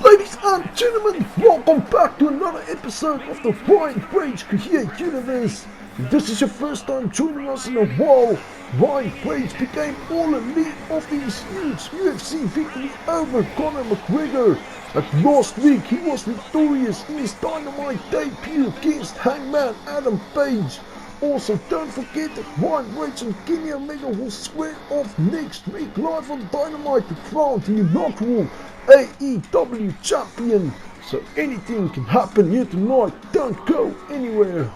Ladies and gentlemen, welcome back to another episode of the Ryan Page Create Universe. If this is your first time joining us in a while, Ryan Page became all elite of his huge UFC victory over Conor McGregor. But last week he was victorious in his Dynamite debut against Hangman Adam Page. Also, don't forget that Ryan Page and Kenny Omega will square off next week live on Dynamite to crown the inaugural AEW Champion. So anything can happen here tonight. Don't go anywhere.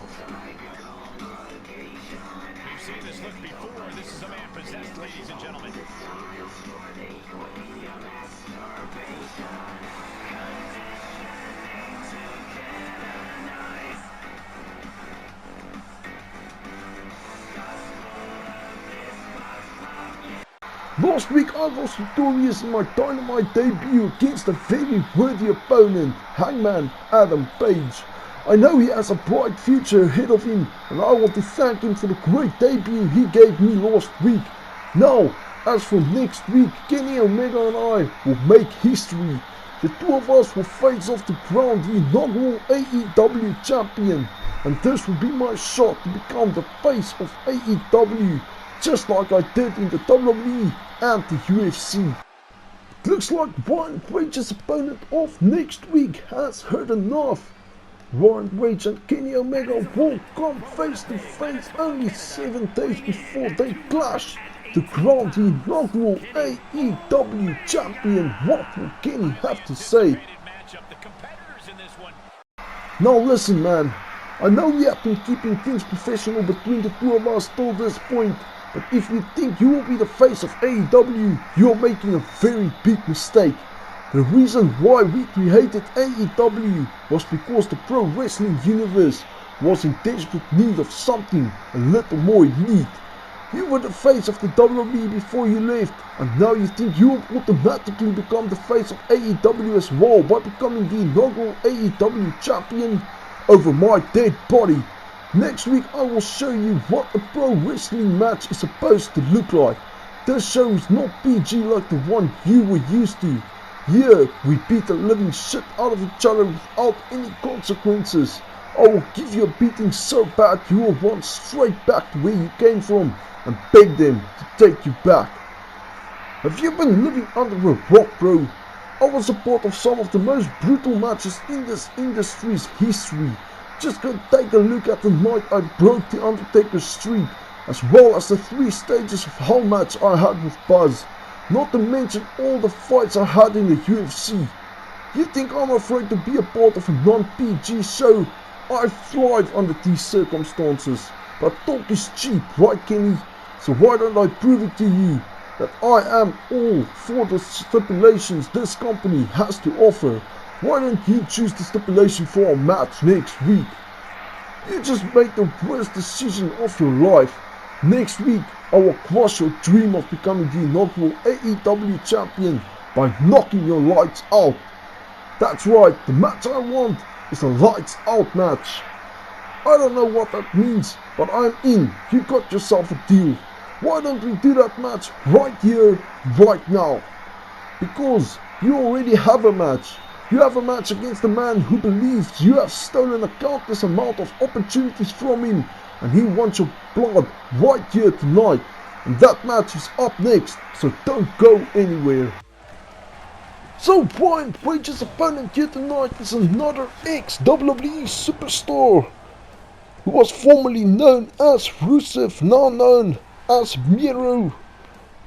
We've seen this look before. This is a man possessed, ladies and gentlemen. Last week I was victorious in my Dynamite debut against a very worthy opponent, Hangman Adam Page. I know he has a bright future ahead of him and I want to thank him for the great debut he gave me last week. Now, as for next week, Kenny Omega and I will make history. The two of us will face off to crown the inaugural AEW Champion, and this will be my shot to become the face of AEW, just like I did in the WWE and the UFC. It looks like Ryan Page's opponent of next week has heard enough. Ryan Page and Kenny Omega will come face to face only 7 days before they clash to crown the inaugural AEW Champion. What will Kenny have to say? Now listen, man, I know we have been keeping things professional between the two of us till this point, but if you think you will be the face of AEW, you're making a very big mistake. The reason why we created AEW was because the pro wrestling universe was in desperate need of something a little more elite. You were the face of the WWE before you left, and now you think you will automatically become the face of AEW as well by becoming the inaugural AEW champion over my dead body. Next week I will show you what a pro wrestling match is supposed to look like. This show is not PG like the one you were used to. Here we beat the living shit out of each other without any consequences. I will give you a beating so bad you will run straight back to where you came from and beg them to take you back. Have you been living under a rock, bro? I was a part of some of the most brutal matches in this industry's history. Just go take a look at the night I broke the Undertaker's streak, as well as the 3 stages of hell match I had with Buzz. Not to mention all the fights I had in the UFC. You think I'm afraid to be a part of a non-PG show? I thrive under these circumstances. But talk is cheap, right Kenny? So why don't I prove it to you that I am all for the stipulations this company has to offer? Why don't you choose the stipulation for a match next week? You just made the worst decision of your life. Next week I will crush your dream of becoming the inaugural AEW champion by knocking your lights out. That's right, the match I want is a lights out match. I don't know what that means, but I'm in. You got yourself a deal. Why don't we do that match right here, right now? Because you already have a match. You have a match against a man who believes you have stolen a countless amount of opportunities from him, and he wants your blood right here tonight. And that match is up next, so don't go anywhere. So Ryan Page's opponent here tonight is another ex-WWE superstar who was formerly known as Rusev, now known as Miro.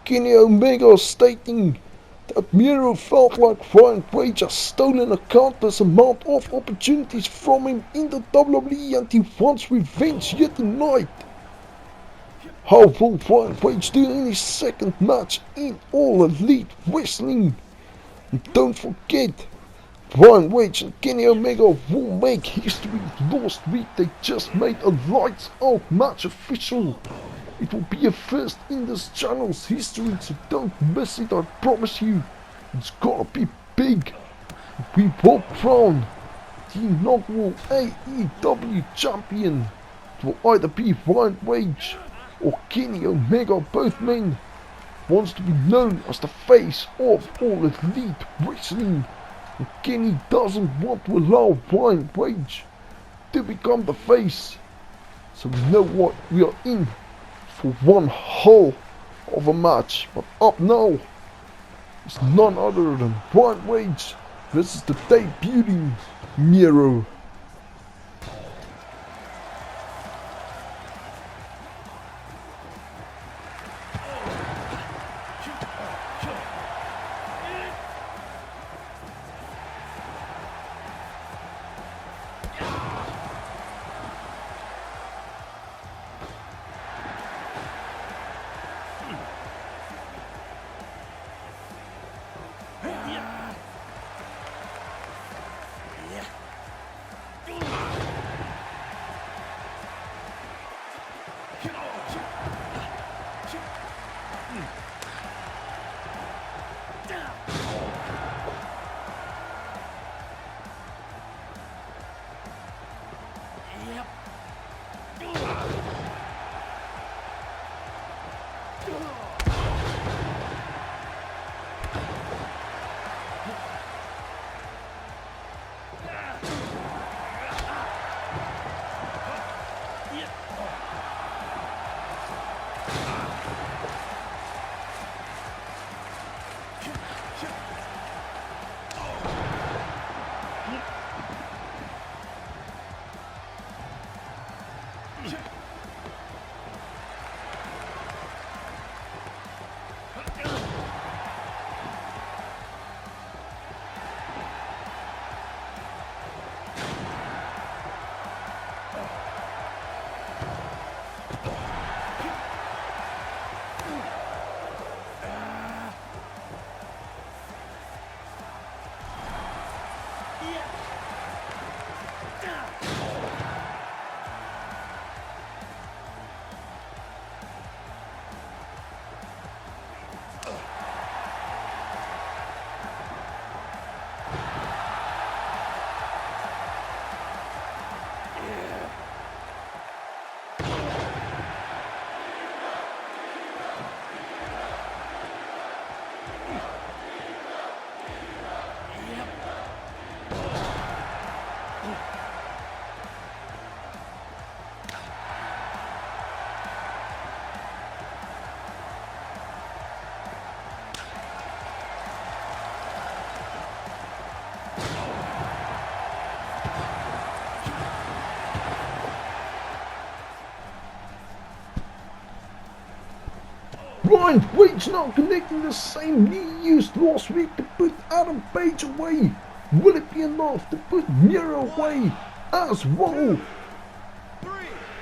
Kenny Omega stating that Miro felt like Ryan Page has stolen a countless amount of opportunities from him in the WWE and he wants revenge here tonight. How will Ryan Page do in his second match in All Elite Wrestling? And don't forget, Ryan Page and Kenny Omega will make history. Last week they just made a lights out match official. It will be a first in this channel's history, so don't miss it, I promise you. It's gonna be big. We will crown the inaugural AEW champion. It will either be Ryan Page or Kenny Omega. Both men wants to be known as the face of All Elite Wrestling. And Kenny doesn't want to allow Brian Page to become the face. So we know what we are in for one hell of a match. But up now is none other than Brian Page versus the debuting Miro. Brian Page now connecting the same knee used last week to put Adam Page away. Will it be enough to put Miro away as well?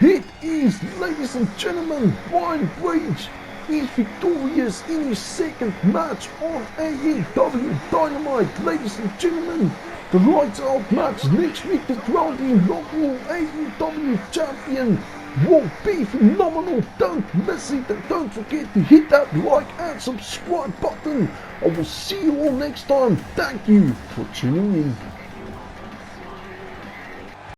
It is, ladies and gentlemen, Brian Page is victorious in his second match on AEW Dynamite. Ladies and gentlemen, the lights out match next week to crown the inaugural AEW Champion will be phenomenal. Don't miss it, and don't forget to hit that like and subscribe button. I will see you all next time. Thank you for tuning in.